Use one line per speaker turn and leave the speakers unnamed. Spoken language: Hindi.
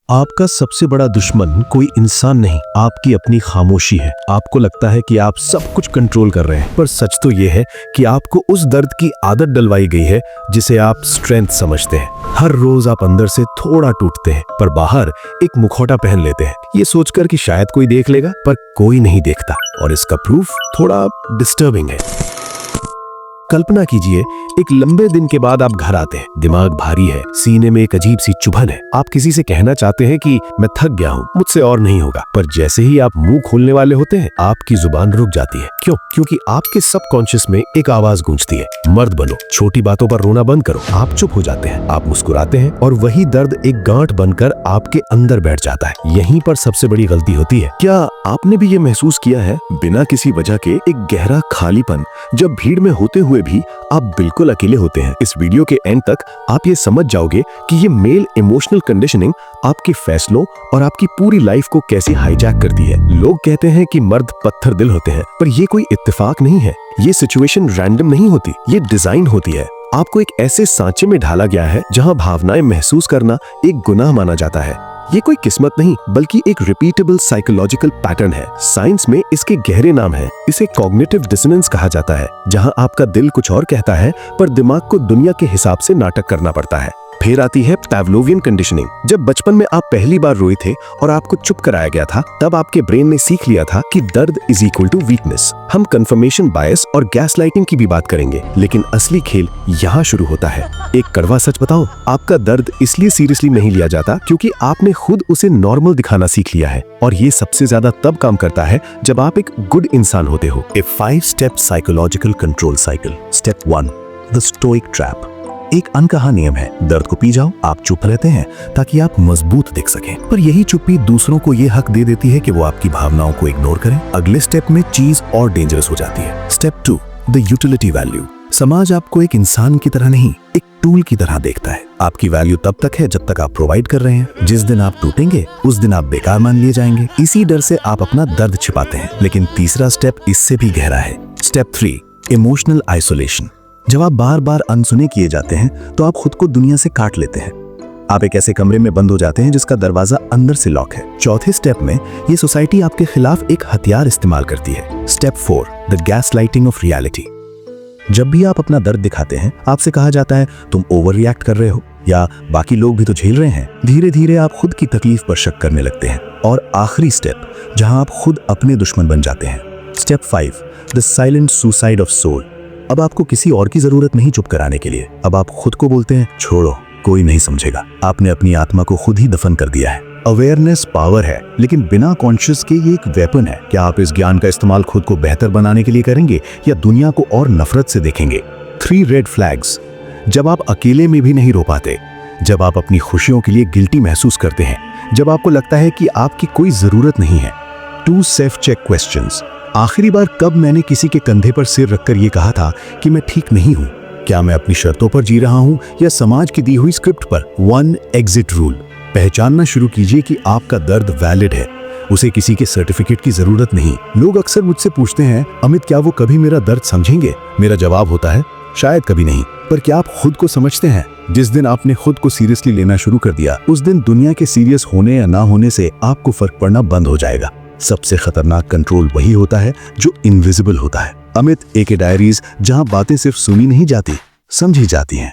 आपका सबसे बड़ा दुश्मन कोई इंसान नहीं, आपकी अपनी खामोशी है। आपको लगता है कि आप सब कुछ कंट्रोल कर रहे हैं, पर सच तो यह है कि आपको उस दर्द की आदत डलवाई गई है जिसे आप स्ट्रेंथ समझते हैं। हर रोज आप अंदर से थोड़ा टूटते हैं, पर बाहर एक मुखौटा पहन लेते हैं, ये सोचकर कि शायद कोई देख लेगा, पर कोई नहीं देखता। और इसका प्रूफ थोड़ा डिस्टर्बिंग है। कल्पना कीजिए, एक लंबे दिन के बाद आप घर आते हैं, दिमाग भारी है, सीने में एक अजीब सी चुभन है। आप किसी से कहना चाहते हैं कि मैं थक गया हूँ, मुझसे और नहीं होगा, पर जैसे ही आप मुंह खोलने वाले होते हैं, आपकी जुबान रुक जाती है। क्यों? क्योंकि आपके सबकॉन्शियस में एक आवाज गूंजती है, मर्द बनो, छोटी बातों पर रोना बंद करो। आप चुप हो जाते हैं, आप मुस्कुराते हैं, और वही दर्द एक गांठ बनकर आपके अंदर बैठ जाता है। यहीं पर सबसे बड़ी गलती होती है। क्या आपने भी ये महसूस किया है, बिना किसी वजह के एक गहरा खालीपन, जब भीड़ में होते हुए भी आप बिल्कुल अकेले होते हैं? इस वीडियो के एंड तक आप ये समझ जाओगे कि ये मेल इमोशनल कंडीशनिंग आपके फैसलों और आपकी पूरी लाइफ को कैसे हाईजैक करती है। लोग कहते हैं कि मर्द पत्थर दिल होते हैं, पर ये कोई इत्तेफाक नहीं है। ये सिचुएशन रैंडम नहीं होती, ये डिजाइन होती है। आपको एक ऐसे सांचे में ढाला गया है जहां भावनाएं महसूस करना एक गुनाह माना जाता है। ये कोई किस्मत नहीं, बल्कि एक रिपीटेबल साइकोलॉजिकल पैटर्न है। साइंस में इसके गहरे नाम है। इसे कॉग्निटिव डिसोनेंस कहा जाता है, जहां आपका दिल कुछ और कहता है, पर दिमाग को दुनिया के हिसाब से नाटक करना पड़ता है। फिर आती है पैवलोवियन कंडीशनिंग। जब बचपन में आप पहली बार रोए थे और आपको चुप कराया गया था, तब आपके ब्रेन ने सीख लिया था कि दर्द इज इक्वल टू वीकनेस। हम कंफर्मेशन बायस और गैसलाइटिंग की भी बात करेंगे, लेकिन असली खेल यहाँ शुरू होता है। एक कड़वा सच बताओ, आपका दर्द इसलिए सीरियसली नहीं लिया जाता क्योंकि आपने खुद उसे नॉर्मल दिखाना सीख लिया है, और ये सबसे ज्यादा तब काम करता है जब आप एक गुड इंसान होते हो। ए 5 step psychological control cycle. Step 1, the stoic trap. एक अनकहा नियम है, दर्द को पी जाओ। आप चुप रहते हैं ताकि आप मजबूत दिख सकें, पर यही चुप्पी दूसरों को यह हक दे देती है कि वो आपकी भावनाओं को इग्नोर करें। अगले स्टेप में चीज और डेंजरस हो जाती है। Step 2, the utility value. समाज आपको एक इंसान की तरह नहीं, एक टूल की तरह देखता है। आपकी वैल्यू तब तक है जब तक आप प्रोवाइड कर रहे हैं। जिस दिन आप टूटेंगे, उस दिन आप बेकार मान लिए जाएंगे। इसी डर से आप अपना दर्द छिपाते हैं। लेकिन तीसरा स्टेप इससे भी गहरा है। Step 3, emotional isolation. जब आप बार बार अनसुने किए जाते हैं, तो आप खुद को दुनिया से काट लेते हैं। आप एक ऐसे कमरे में बंद हो जाते हैं जिसका दरवाजा अंदर से लॉक है। चौथे स्टेप में ये सोसाइटी आपके खिलाफ एक हथियार इस्तेमाल करती है। Step 4, the gaslighting of reality. जब भी आप अपना दर्द दिखाते हैं, आपसे कहा जाता है तुम ओवर रिएक्ट कर रहे हो, या बाकी लोग भी तो झेल रहे हैं। धीरे धीरे आप खुद की तकलीफ पर शक करने लगते हैं। और आखिरी स्टेप, जहां आप खुद अपने दुश्मन बन जाते हैं। Step 5, the silent suicide of soul. अब आपको किसी और की जरूरत नहीं चुप कराने के लिए। अब आप खुद को बोलते हैं, छोड़ो, कोई नहीं समझेगा। आपने अपनी आत्मा को खुद ही दफन कर दिया है। अवेयरनेस पावर है, लेकिन बिना कॉन्शियस के ये एक वेपन है। क्या आप इस ज्ञान का इस्तेमाल खुद को बेहतर बनाने के लिए करेंगे, या दुनिया को और नफरत से देखेंगे? 3 रेड फ्लैग्स। जब आप अकेले में भी नहीं रो पाते, जब आप अपनी खुशियों के लिए गिल्टी महसूस करते हैं, जब आपको लगता है कि आपकी कोई जरूरत नहीं है। 2 सेल्फ चेक क्वेश्चंस। आखिरी बार कब मैंने किसी के कंधे पर सिर रखकर यह कहा था कि मैं ठीक नहीं हूं? क्या मैं अपनी शर्तों पर जी रहा हूं, या समाज की दी हुई स्क्रिप्ट पर? 1 एग्जिट रूल। पहचानना शुरू कीजिए कि आपका दर्द वैलिड है, उसे किसी के सर्टिफिकेट की जरूरत नहीं। लोग अक्सर मुझसे पूछते हैं, अमित क्या वो कभी मेरा दर्द समझेंगे? मेरा जवाब होता है, शायद कभी नहीं। पर क्या आप खुद को समझते हैं? जिस दिन आपने खुद को सीरियसली लेना शुरू कर दिया, उस दिन दुनिया के सीरियस होने या ना होने से आपको फर्क पड़ना बंद हो जाएगा। सबसे खतरनाक कंट्रोल वही होता है जो इनविजिबल होता है। अमित AK डायरीज, जहां बातें सिर्फ सुनी नहीं जाती, समझी जाती हैं।